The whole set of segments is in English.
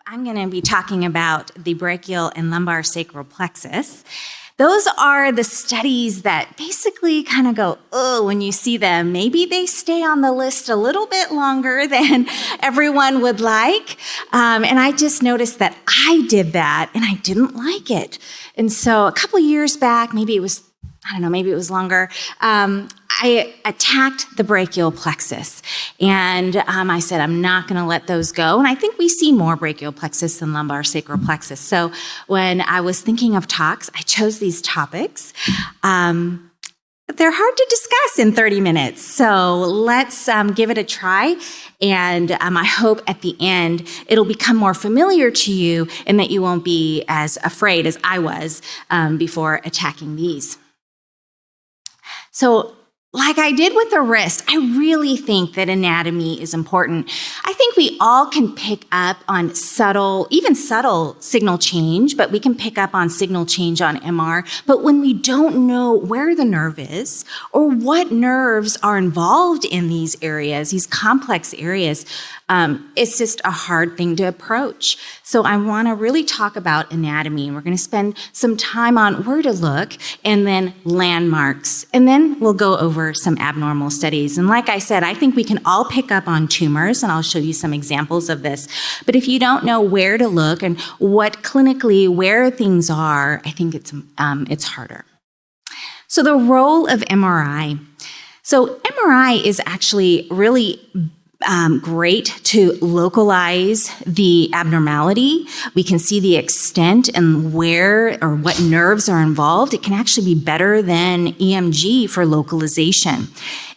I'm going to be talking about the brachial and lumbar sacral plexus. Those are the studies that basically kind of go, oh, when you see them, maybe they stay on the list a little bit longer than everyone would like. And I just noticed that I did that and I didn't like it. And so a couple years back, maybe it was longer, I attacked the brachial plexus. And I said, I'm not going to let those go. And I think we see more brachial plexus than lumbar sacral plexus. So when I was thinking of talks, I chose these topics. But they're hard to discuss in 30 minutes. So let's give it a try. And I hope at the end it'll become more familiar to you and that you won't be as afraid as I was before attacking these. So like I did with the wrist, I really think that anatomy is important. I think we all can pick up on subtle signal change, but we can pick up on signal change on MR. But when we don't know where the nerve is or what nerves are involved in these areas, these complex areas, it's just a hard thing to approach. So I want to really talk about anatomy. We're going to spend some time on where to look and then landmarks. And then we'll go over some abnormal studies. And like I said, I think we can all pick up on tumors, and I'll show you some examples of this. But if you don't know where to look and what clinically where things are, I think it's harder. So the role of MRI. So MRI is actually really great to localize the abnormality. We can see the extent and where or what nerves are involved. It can actually be better than EMG for localization.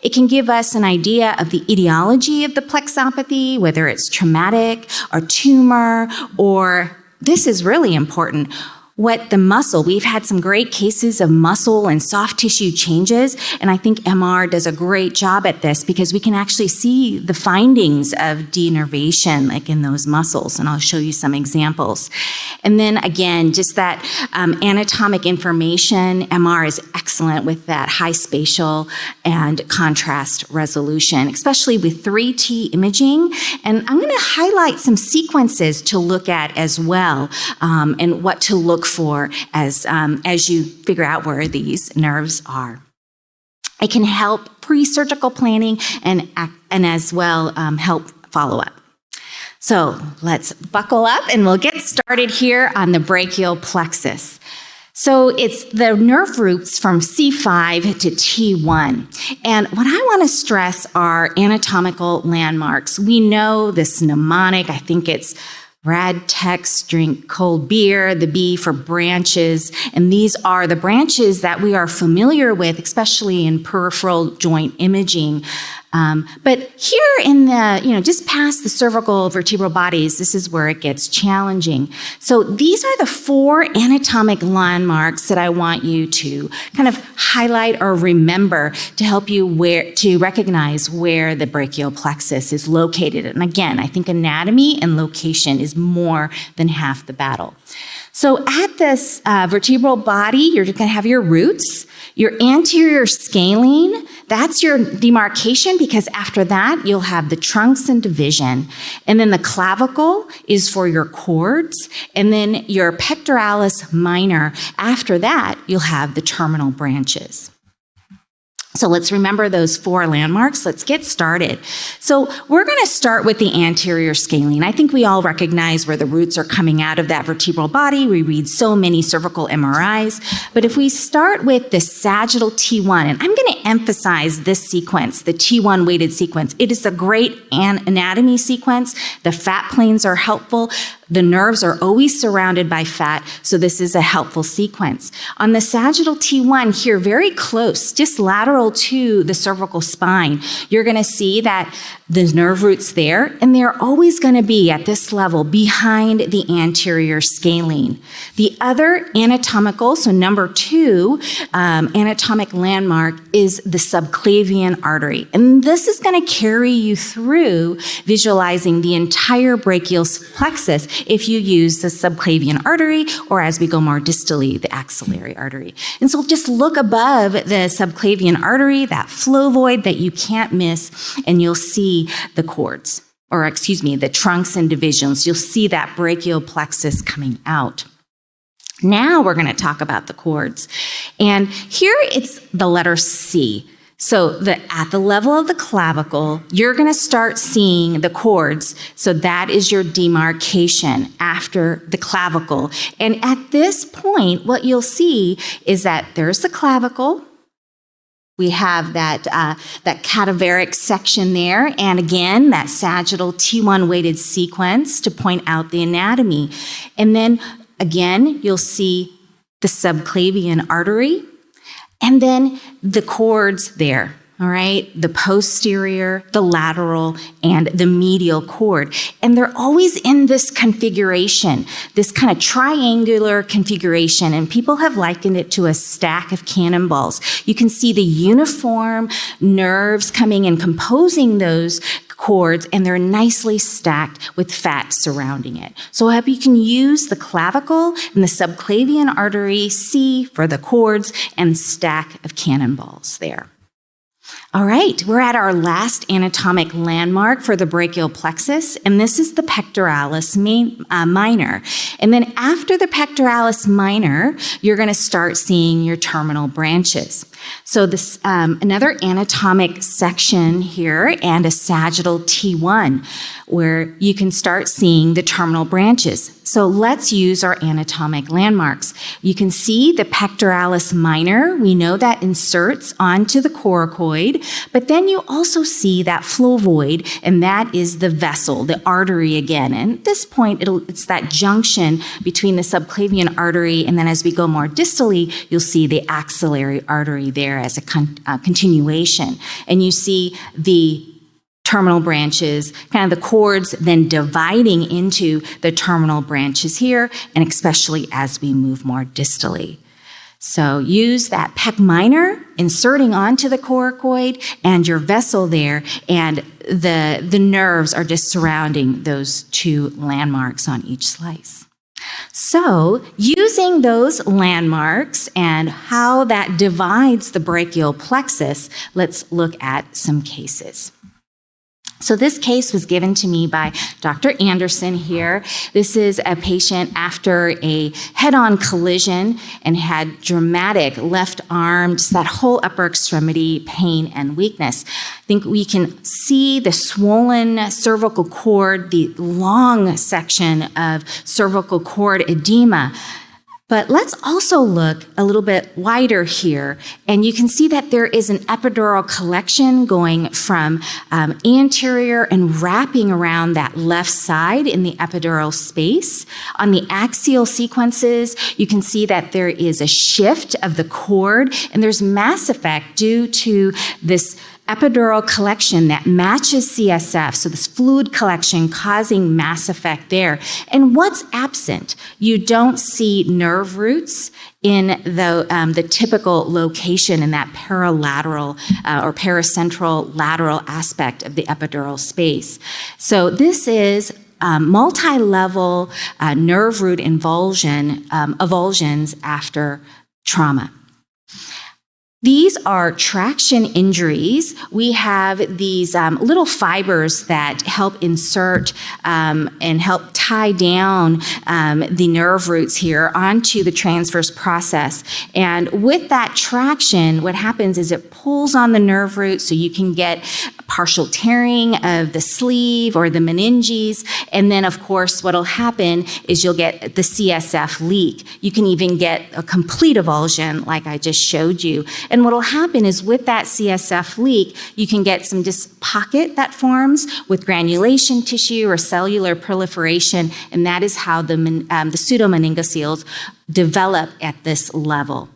It can give us an idea of the etiology of the plexopathy, whether it's traumatic or tumor, or this is really important, what the muscle, we've had some great cases of muscle and soft tissue changes, and I think MR does a great job at this because we can actually see the findings of denervation like in those muscles, and I'll show you some examples. And then again, just that anatomic information, MR is excellent with that high spatial and contrast resolution, especially with 3T imaging, and I'm going to highlight some sequences to look at as well, and what to look for as you figure out where these nerves are. It can help pre-surgical planning and as well help follow-up. So let's buckle up and we'll get started here on the brachial plexus. So it's the nerve roots from C5 to T1. And what I want to stress are anatomical landmarks. We know this mnemonic, I think it's Rad Tex, drink cold beer, the B for branches, and these are the branches that we are familiar with, especially in peripheral joint imaging. But here in the, just past the cervical vertebral bodies, this is where it gets challenging. So these are the 4 anatomic landmarks that I want you to kind of highlight or remember to help you to recognize where the brachial plexus is located. And again, I think anatomy and location is more than half the battle. So at this vertebral body, you're going to have your roots, your anterior scalene, that's your demarcation because after that, you'll have the trunks and division. And then the clavicle is for your cords, and then your pectoralis minor. After that, you'll have the terminal branches. So let's remember those 4 landmarks. Let's get started. So we're going to start with the anterior scalene. I think we all recognize where the roots are coming out of that vertebral body. We read so many cervical MRIs. But if we start with the sagittal T1, and I'm going to emphasize this sequence, the T1 weighted sequence. It is a great anatomy sequence. The fat planes are helpful. The nerves are always surrounded by fat, so this is a helpful sequence. On the sagittal T1 here, very close, just lateral to the cervical spine, you're going to see that the nerve roots there, and they're always going to be at this level behind the anterior scalene. The other anatomical, so number 2, anatomic landmark is the subclavian artery. And this is going to carry you through visualizing the entire brachial plexus if you use the subclavian artery, or as we go more distally, the axillary artery. And so just look above the subclavian artery, that flow void that you can't miss, and you'll see the cords. the trunks and divisions. You'll see that brachial plexus coming out. Now we're going to talk about the cords. And here it's the letter C. So at the level of the clavicle, you're going to start seeing the cords. So that is your demarcation after the clavicle. And at this point, what you'll see is that there's the clavicle. We have that cadaveric section there. And again, that sagittal T1 weighted sequence to point out the anatomy. And then again, you'll see the subclavian artery. And then the cords there, all right? The posterior, the lateral, and the medial cord. And they're always in this configuration, this kind of triangular configuration. And people have likened it to a stack of cannonballs. You can see the uniform nerves coming and composing those cords, and they're nicely stacked with fat surrounding it. So I hope you can use the clavicle and the subclavian artery C for the cords and stack of cannonballs there. All right, we're at our last anatomic landmark for the brachial plexus, and this is the pectoralis minor. And then after the pectoralis minor, you're going to start seeing your terminal branches. So this another anatomic section here and a sagittal T1 where you can start seeing the terminal branches. So let's use our anatomic landmarks. You can see the pectoralis minor. We know that inserts onto the coracoid, but then you also see that fluvoid, and that is the vessel, the artery again. And at this point, it's that junction between the subclavian artery, and then as we go more distally, you'll see the axillary artery there as a continuation. And you see the terminal branches, kind of the cords then dividing into the terminal branches here, and especially as we move more distally. So use that pec minor, inserting onto the coracoid and your vessel there, and the nerves are just surrounding those two landmarks on each slice. So using those landmarks and how that divides the brachial plexus, let's look at some cases. So this case was given to me by Dr. Anderson here. This is a patient after a head-on collision and had dramatic left arm, just that whole upper extremity pain and weakness. I think we can see the swollen cervical cord, the long section of cervical cord edema. But let's also look a little bit wider here, and you can see that there is an epidural collection going from anterior and wrapping around that left side in the epidural space. On the axial sequences, you can see that there is a shift of the cord, and there's mass effect due to this epidural collection that matches CSF, so this fluid collection causing mass effect there. And what's absent? You don't see nerve roots in the typical location in that paralateral or paracentral lateral aspect of the epidural space. So this is multi-level nerve root avulsions after trauma. These are traction injuries. We have these little fibers that help insert and help tie down the nerve roots here onto the transverse process. And with that traction, what happens is it pulls on the nerve root, so you can get partial tearing of the sleeve or the meninges. And then, of course, what'll happen is you'll get the CSF leak. You can even get a complete avulsion like I just showed you. And what'll happen is with that CSF leak, you can get some just pocket that forms with granulation tissue or cellular proliferation, and that is how the pseudomeningocele develop at this level.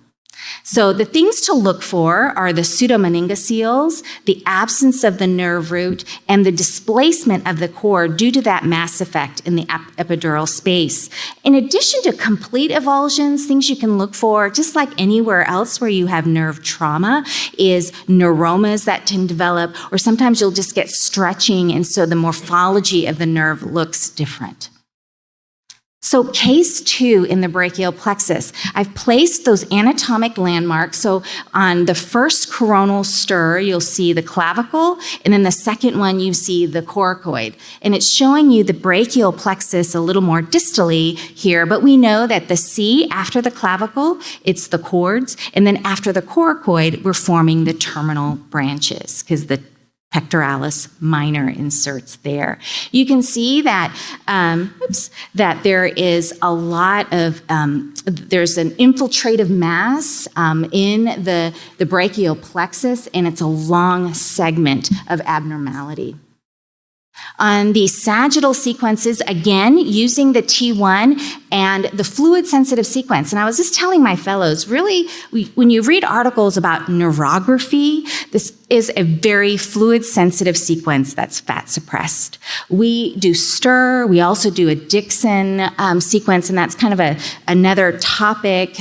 So the things to look for are the pseudomeningoceles, the absence of the nerve root, and the displacement of the cord due to that mass effect in the epidural space. In addition to complete avulsions, things you can look for, just like anywhere else where you have nerve trauma, is neuromas that can develop, or sometimes you'll just get stretching, and so the morphology of the nerve looks different. So case 2 in the brachial plexus, I've placed those anatomic landmarks. So on the first coronal stir, you'll see the clavicle, and then the second one, you see the coracoid. And it's showing you the brachial plexus a little more distally here, but we know that the C after the clavicle, it's the cords, and then after the coracoid, we're forming the terminal branches, because the pectoralis minor inserts there. You can see that that there is a lot of there's an infiltrative mass in the brachial plexus, and it's a long segment of abnormality. On the sagittal sequences, again, using the T1 and the fluid-sensitive sequence. And I was just telling my fellows, really, when you read articles about neurography, this is a very fluid-sensitive sequence that's fat-suppressed. We do STIR, we also do a Dixon sequence, and that's kind of another topic,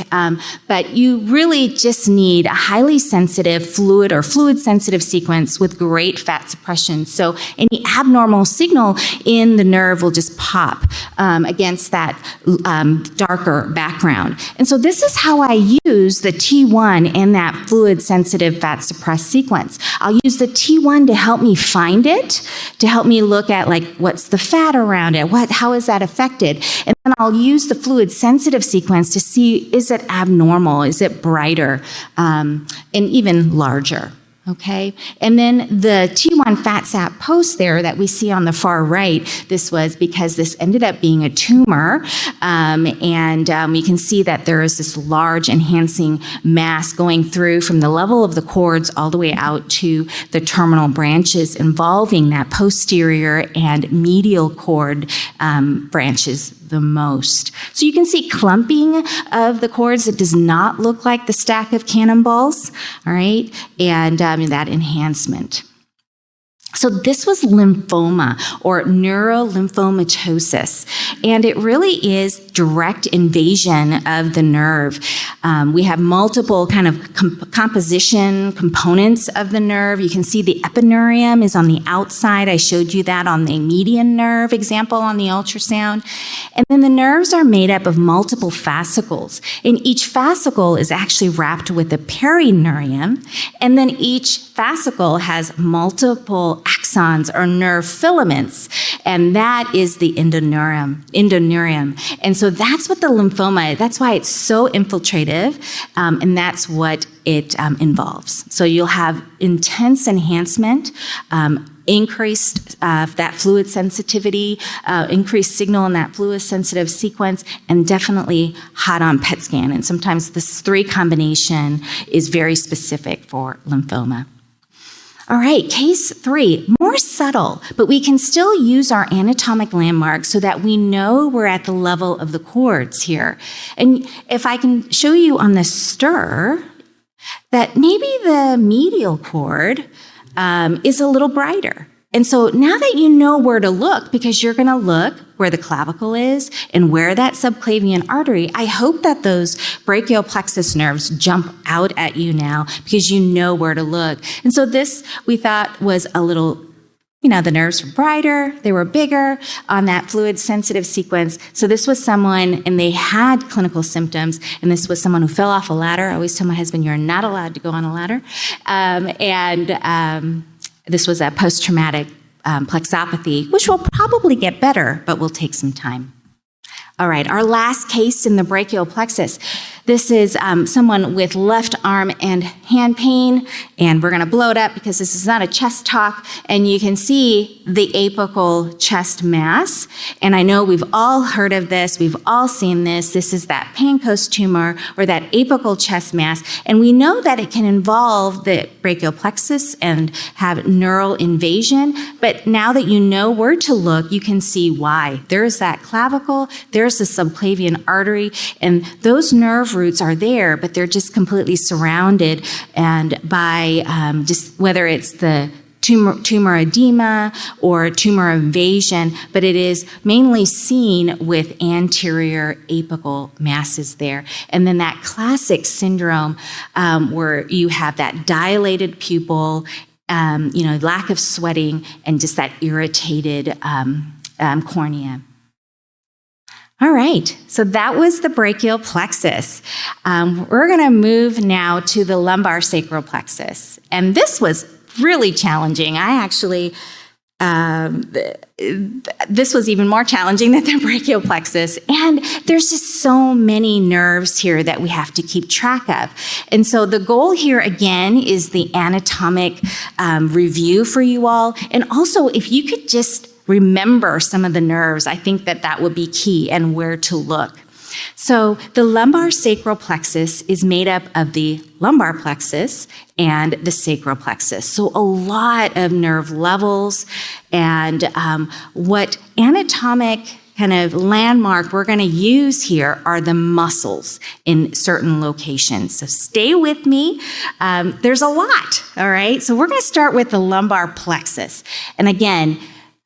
but you really just need a highly sensitive fluid or fluid-sensitive sequence with great fat suppression. So any abnormal signal in the nerve will just pop against that darker background. And so this is how I use the T1 in that fluid-sensitive fat-suppressed sequence. I'll use the T1 to help me find it, to help me look at like what's the fat around it, how is that affected, and then I'll use the fluid-sensitive sequence to see, is it abnormal, is it brighter, and even larger. Okay, and then the T1 fat sap post there that we see on the far right, this was because this ended up being a tumor, and you can see that there is this large enhancing mass going through from the level of the cords all the way out to the terminal branches involving that posterior and medial cord branches the most. So you can see clumping of the cords. It does not look like the stack of cannonballs, all right, and that enhancement. So this was lymphoma or neurolymphomatosis, and it really is direct invasion of the nerve. We have multiple kind of composition components of the nerve. You can see the epineurium is on the outside. I showed you that on the median nerve example on the ultrasound. And then the nerves are made up of multiple fascicles, and each fascicle is actually wrapped with a perineurium, and then each fascicle has multiple axons or nerve filaments, and that is the endoneurium. And so that's what the lymphoma, that's why it's so infiltrative, and that's what it involves. So you'll have intense enhancement, increased that fluid sensitivity, increased signal in that fluid sensitive sequence, and definitely hot on PET scan. And sometimes this 3 combination is very specific for lymphoma. All right, case 3, more subtle, but we can still use our anatomic landmarks so that we know we're at the level of the cords here. And if I can show you on the STIR that maybe the medial cord is a little brighter. And so now that you know where to look, because you're going to look where the clavicle is and where that subclavian artery, I hope that those brachial plexus nerves jump out at you now because you know where to look. And so this we thought was a little, the nerves were brighter, they were bigger on that fluid sensitive sequence. So this was someone, and they had clinical symptoms, and this was someone who fell off a ladder. I always tell my husband, you're not allowed to go on a ladder. This was a post-traumatic plexopathy, which will probably get better, but will take some time. All right, our last case in the brachial plexus. This is someone with left arm and hand pain, and we're going to blow it up because this is not a chest talk, and you can see the apical chest mass, and I know we've all heard of this, we've all seen this. This is that Pancoast tumor or that apical chest mass, and we know that it can involve the brachial plexus and have neural invasion, but now that you know where to look, you can see why. There's that clavicle, there's the subclavian artery, and those nerve roots are there, but they're just completely surrounded and by just whether it's the tumor edema or tumor invasion, but it is mainly seen with anterior apical masses there. And then that classic syndrome where you have that dilated pupil, lack of sweating, and just that irritated cornea. All right, so that was the brachial plexus. We're going to move now to the lumbar sacral plexus. And this was really challenging. This was even more challenging than the brachial plexus. And there's just so many nerves here that we have to keep track of. And so the goal here, again, is the anatomic review for you all. And also, if you could just remember some of the nerves, I think that would be key, and where to look. So the lumbar sacral plexus is made up of the lumbar plexus and the sacral plexus. So a lot of nerve levels, and what anatomic kind of landmark we're going to use here are the muscles in certain locations. So stay with me. There's a lot, all right? So we're going to start with the lumbar plexus. And again,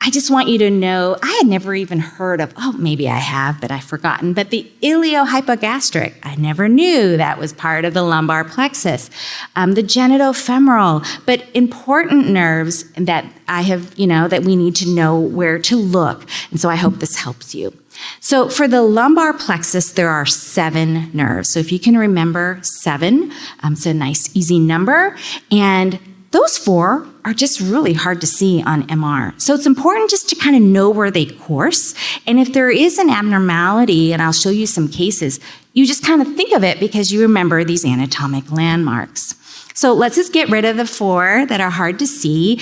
I just want you to know, I had never even heard of, maybe I have, but I've forgotten, but the iliohypogastric, I never knew that was part of the lumbar plexus. The genitofemoral, but important nerves that I have, that we need to know where to look. And so I hope this helps you. So for the lumbar plexus, there are 7 nerves. So if you can remember 7, it's a nice, easy number. And those 4 are just really hard to see on MR. So it's important just to kind of know where they course. And if there is an abnormality, and I'll show you some cases, you just kind of think of it because you remember these anatomic landmarks. So let's just get rid of the 4 that are hard to see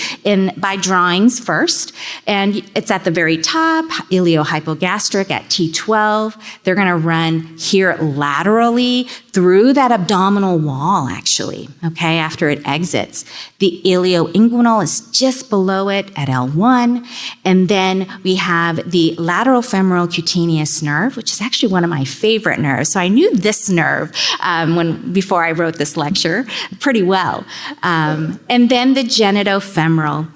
by drawings first. And it's at the very top, iliohypogastric at T12. They're going to run here laterally through that abdominal wall, actually, okay, after it exits. The ilioinguinal is just below it at L1. And then we have the lateral femoral cutaneous nerve, which is actually one of my favorite nerves. So I knew this nerve before I wrote this lecture pretty well. And then the genitofemoral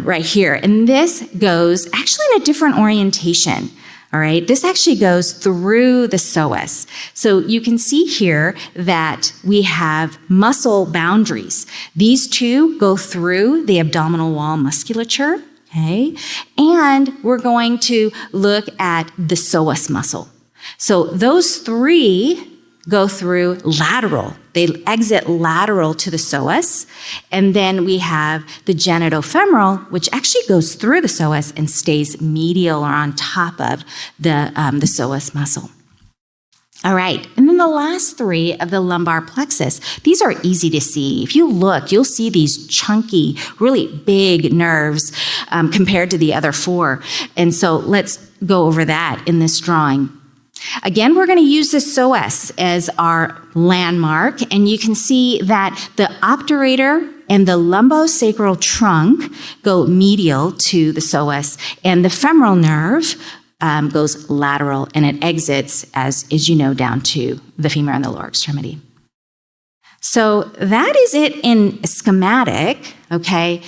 right here. And this goes actually in a different orientation. All right, this actually goes through the psoas. So you can see here that we have muscle boundaries. These 2 go through the abdominal wall musculature, okay? And we're going to look at the psoas muscle. So those 3 go through lateral. They exit lateral to the psoas. And then we have the genitofemoral, which actually goes through the psoas and stays medial or on top of the psoas muscle. All right, and then the last 3 of the lumbar plexus, these are easy to see. If you look, you'll see these chunky, really big nerves compared to the other 4. And so let's go over that in this drawing. Again, we're going to use the psoas as our landmark, and you can see that the obturator and the lumbosacral trunk go medial to the psoas, and the femoral nerve goes lateral, and it exits, as you know, down to the femur and the lower extremity. So that is it in schematic, okay,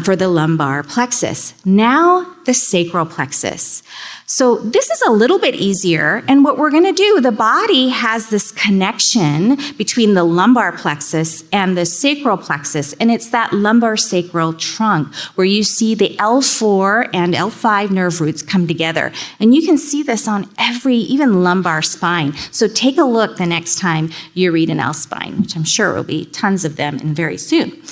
for the lumbar plexus. Now the sacral plexus. So this is a little bit easier, and what we're going to do, the body has this connection between the lumbar plexus and the sacral plexus, and it's that lumbar sacral trunk where you see the L4 and L5 nerve roots come together. And you can see this on even lumbar spine. So take a look the next time you read an L spine, which I'm sure will be tons of them and very soon.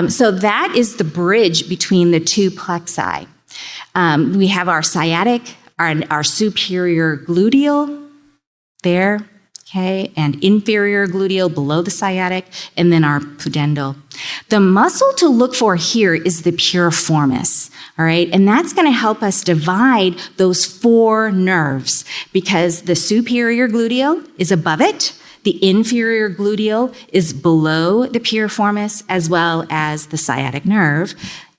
So that is the bridge between the 2 plexi. We have our sciatic, our superior gluteal there, okay, and inferior gluteal below the sciatic, and then our pudendal. The muscle to look for here is the piriformis, all right, and that's going to help us divide those 4 nerves because the superior gluteal is above it, the inferior gluteal is below the piriformis, as well as the sciatic nerve.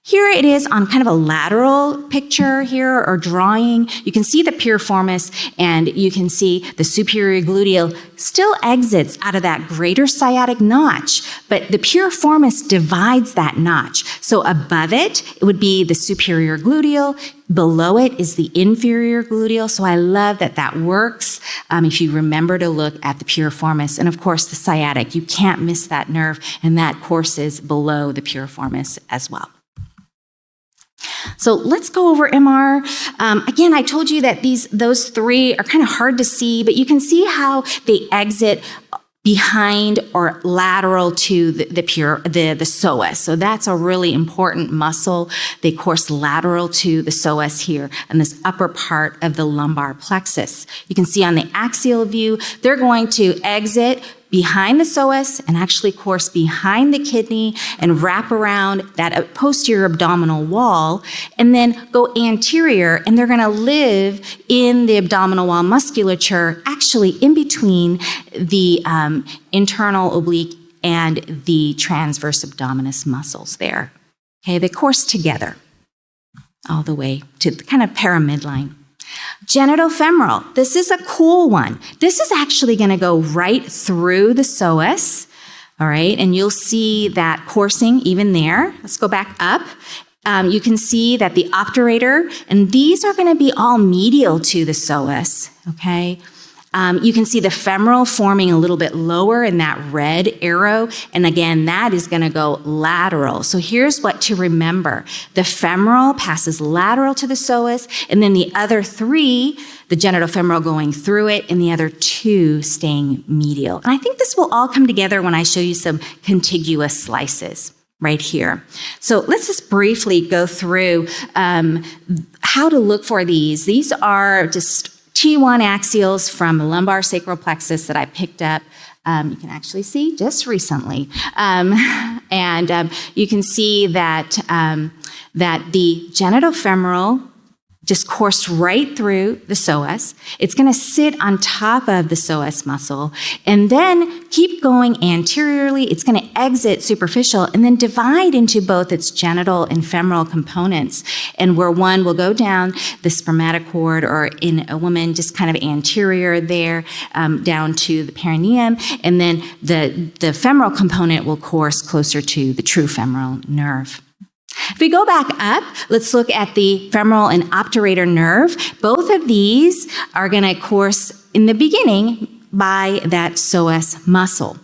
Here it is on kind of a lateral picture here or drawing. You can see the piriformis and you can see the superior gluteal still exits out of that greater sciatic notch, but the piriformis divides that notch. So above it would be the superior gluteal. Below it is the inferior gluteal. So I love that works if you remember to look at the piriformis. And of course, the sciatic. You can't miss that nerve, and that courses below the piriformis as well. So let's go over MR. Again, I told you that those three are kind of hard to see, but you can see how they exit behind or lateral to the psoas. So that's a really important muscle. They course lateral to the psoas here and this upper part of the lumbar plexus. You can see on the axial view, they're going to exit behind the psoas and actually course behind the kidney and wrap around that posterior abdominal wall and then go anterior, and they're going to live in the abdominal wall musculature, actually in between the internal oblique and the transverse abdominis muscles there. Okay, they course together all the way to the kind of paramidline. Genitofemoral. This is a cool one. This is actually going to go right through the psoas, all right? And you'll see that coursing even there. Let's go back up. You can see that the obturator, and these are going to be all medial to the psoas, okay? You can see the femoral forming a little bit lower in that red arrow. And again, that is going to go lateral. So here's what to remember. The femoral passes lateral to the psoas, and then the other three, the genitofemoral going through it, and the other two staying medial. And I think this will all come together when I show you some contiguous slices right here. So let's just briefly go through how to look for these. These are just T1 axials from the lumbar sacral plexus that I picked up. You can actually see just recently. And you can see that, that the genitofemoral just coursed right through the psoas. It's going to sit on top of the psoas muscle and then keep going anteriorly. It's going to exit superficial and then divide into both its genital and femoral components. And where one will go down the spermatocord, or in a woman, just kind of anterior there, down to the perineum. And then the femoral component will course closer to the true femoral nerve. If we go back up, let's look at the femoral and obturator nerve. Both of these are going to course in the beginning by that psoas muscle.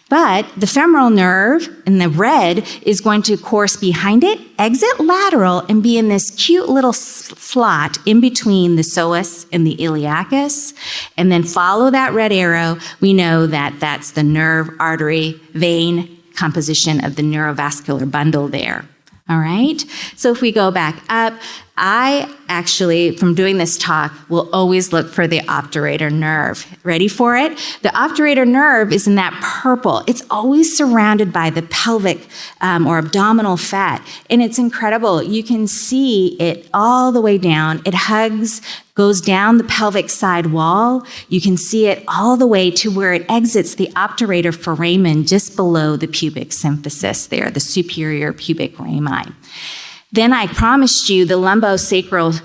But the femoral nerve in the red is going to course behind it, exit lateral, and be in this cute little slot in between the psoas and the iliacus, and then follow that red arrow. We know that that's the nerve, artery, vein composition of the neurovascular bundle there. All right, so if we go back up, I actually, from doing this talk, will always look for the obturator nerve. Ready for it? The obturator nerve is in that purple. It's always surrounded by the pelvic or abdominal fat, and it's incredible. You can see it all the way down. It hugs, goes down the pelvic side wall. You can see it all the way to where it exits the obturator foramen just below the pubic symphysis there, the superior pubic rami. Then I promised you the lumbosacral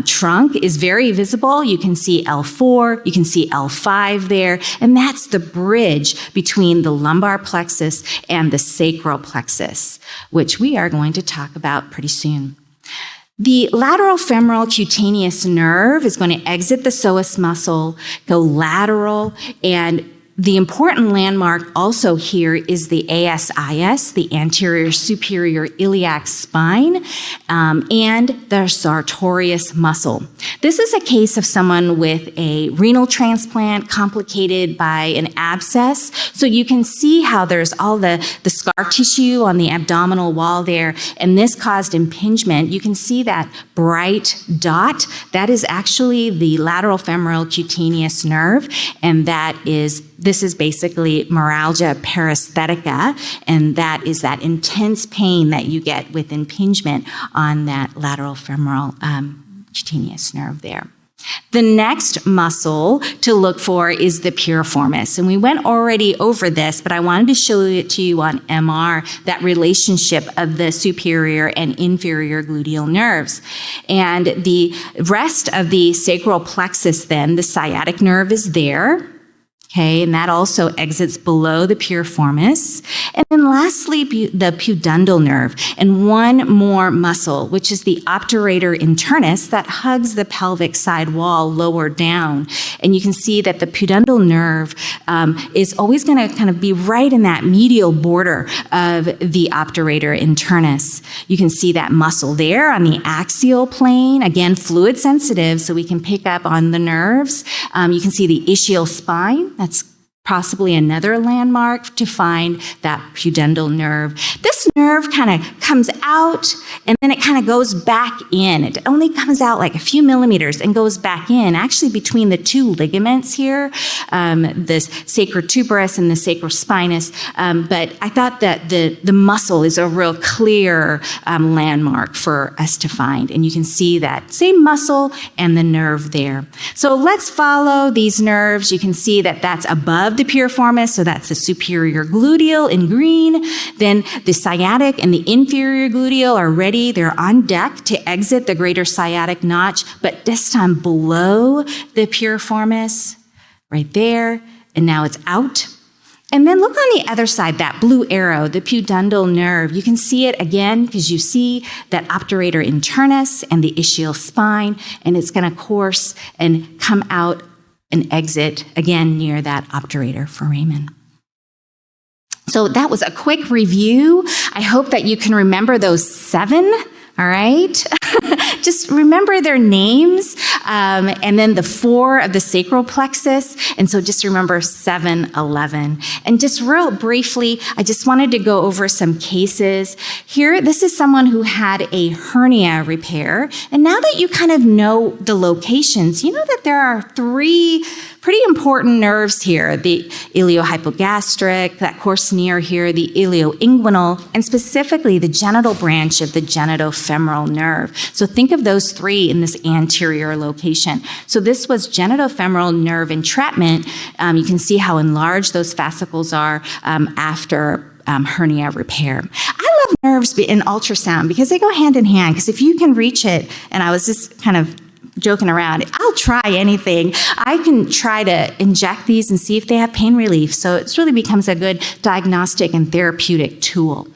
trunk is very visible. You can see L4, you can see L5 there, and that's the bridge between the lumbar plexus and the sacral plexus, which we are going to talk about pretty soon. The lateral femoral cutaneous nerve is going to exit the psoas muscle, go lateral, and the important landmark also here is the ASIS, the anterior superior iliac spine, and the sartorius muscle. This is a case of someone with a renal transplant complicated by an abscess. So you can see how there's all the scar tissue on the abdominal wall there, and this caused impingement. You can see that bright dot. That is actually the lateral femoral cutaneous nerve, and this is basically neuralgia paresthetica, and that is that intense pain that you get with impingement on that lateral femoral cutaneous nerve there. The next muscle to look for is the piriformis, and we went already over this, but I wanted to show it to you on MR, that relationship of the superior and inferior gluteal nerves. And the rest of the sacral plexus then, the sciatic nerve is there. Okay, and that also exits below the piriformis. And then lastly, the pudendal nerve, and one more muscle, which is the obturator internus that hugs the pelvic side wall lower down. And you can see that the pudendal nerve is always going to kind of be right in that medial border of the obturator internus. You can see that muscle there on the axial plane, again, fluid sensitive, so we can pick up on the nerves. You can see the ischial spine. That's possibly another landmark to find that pudendal nerve. This nerve kind of comes out and then it kind of goes back in. It only comes out like a few millimeters and goes back in, actually between the two ligaments here, the sacrotuberous and the sacrospinous. But I thought that the muscle is a real clear landmark for us to find. And you can see that same muscle and the nerve there. So let's follow these nerves. You can see that that's above the piriformis, so that's the superior gluteal in green. Then the sciatic and the inferior gluteal are ready. They're on deck to exit the greater sciatic notch, but this time below the piriformis, right there. And now it's out. And then look on the other side, that blue arrow, the pudendal nerve. You can see it again because you see that obturator internus and the ischial spine, and it's going to course and come out and exit again near that obturator foramen. So that was a quick review. I hope that you can remember those 7, all right? Just remember their names, and then the 4 of the sacral plexus, and so just remember 7, 11. And just real briefly, I just wanted to go over some cases. Here, this is someone who had a hernia repair, and now that you kind of know the locations, you know that there are 3 pretty important nerves here, the iliohypogastric, that course near here, the ilioinguinal, and specifically the genital branch of the genitofemoral nerve. So think of those 3 in this anterior location. So this was genitofemoral nerve entrapment. You can see how enlarged those fascicles are after hernia repair. I love nerves in ultrasound because they go hand in hand, because if you can reach it, and I was just kind of joking around, I'll try anything. I can try to inject these and see if they have pain relief. So it really becomes a good diagnostic and therapeutic tool.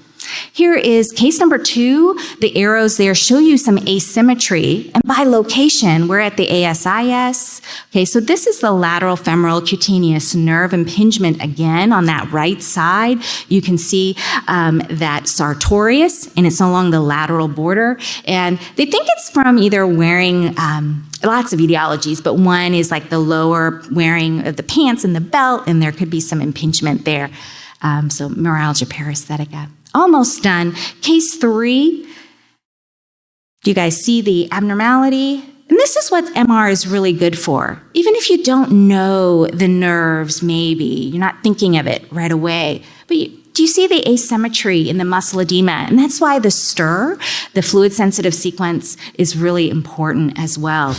Here is case number 2. The arrows there show you some asymmetry, and by location, we're at the ASIS. Okay, so this is the lateral femoral cutaneous nerve impingement again on that right side. You can see that sartorius, and it's along the lateral border, and they think it's from either wearing lots of etiologies, but one is like the lower wearing of the pants and the belt, and there could be some impingement there. So neuralgia paresthetica. Almost done. Case 3. Do you guys see the abnormality? And this is what MR is really good for. Even if you don't know the nerves, maybe, you're not thinking of it right away, but do you see the asymmetry in the muscle edema? And that's why the STIR, the fluid sensitive sequence, is really important as well.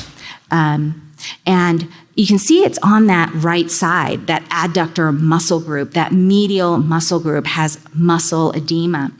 And you can see it's on that right side, that adductor muscle group, that medial muscle group has muscle edema.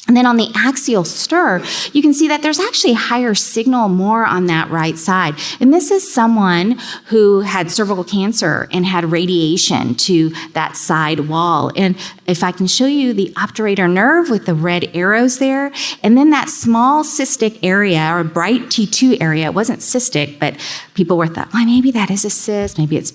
And then on the axial STIR, you can see that there's actually higher signal more on that right side. And this is someone who had cervical cancer and had radiation to that side wall. And if I can show you the obturator nerve with the red arrows there, and then that small cystic area or bright T2 area, it wasn't cystic, but people were thought, well, maybe that is a cyst, maybe it's,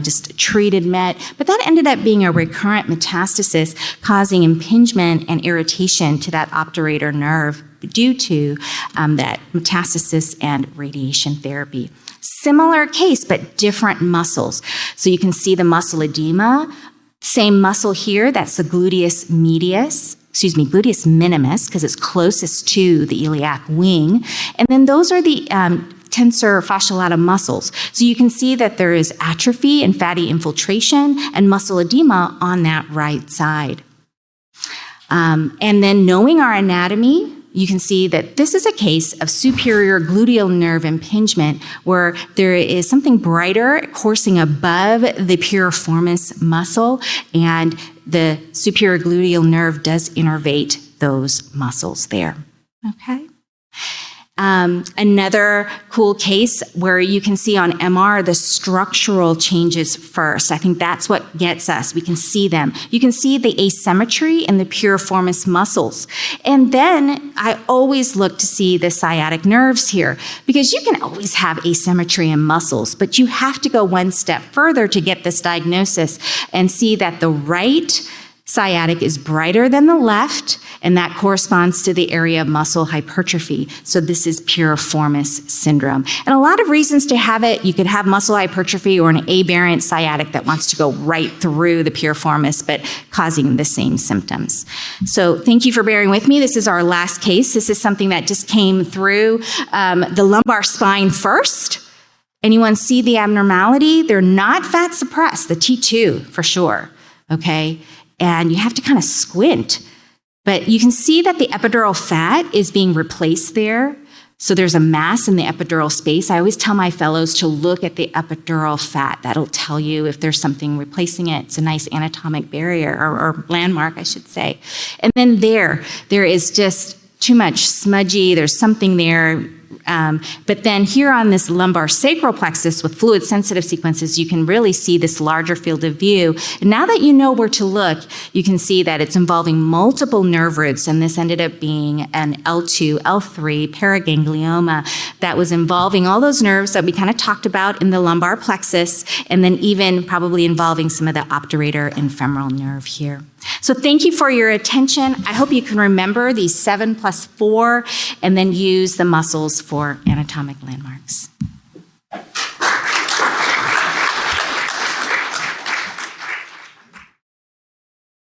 just treated met. But that ended up being a recurrent metastasis causing impingement and irritation to that obturator nerve due to that metastasis and radiation therapy. Similar case, but different muscles. So you can see the muscle edema, same muscle here, that's the gluteus minimus, because it's closest to the iliac wing. And then those are the tensor fasciolata muscles. So you can see that there is atrophy and fatty infiltration and muscle edema on that right side. And then knowing our anatomy, you can see that this is a case of superior gluteal nerve impingement where there is something brighter coursing above the piriformis muscle, and the superior gluteal nerve does innervate those muscles there. Okay? Another cool case where you can see on MR the structural changes first. I think that's what gets us. We can see them. You can see the asymmetry in the piriformis muscles. And then I always look to see the sciatic nerves here, because you can always have asymmetry in muscles, but you have to go one step further to get this diagnosis and see that the right sciatic is brighter than the left, and that corresponds to the area of muscle hypertrophy. So this is piriformis syndrome. And a lot of reasons to have it. You could have muscle hypertrophy or an aberrant sciatic that wants to go right through the piriformis, but causing the same symptoms. So thank you for bearing with me. This is our last case. This is something that just came through the lumbar spine first. Anyone see the abnormality? They're not fat suppressed, the T2 for sure, okay? And you have to kind of squint. But you can see that the epidural fat is being replaced there. So there's a mass in the epidural space. I always tell my fellows to look at the epidural fat. That'll tell you if there's something replacing it. It's a nice anatomic barrier, or landmark, I should say. And then there is just too much smudgy. There's something there. But then here on this lumbar sacral plexus with fluid sensitive sequences, you can really see this larger field of view. And now that you know where to look, you can see that it's involving multiple nerve roots, and this ended up being an L2, L3 paraganglioma that was involving all those nerves that we kind of talked about in the lumbar plexus, and then even probably involving some of the obturator and femoral nerve here. So thank you for your attention. I hope you can remember these 7+4 and then use the muscles for anatomic landmarks.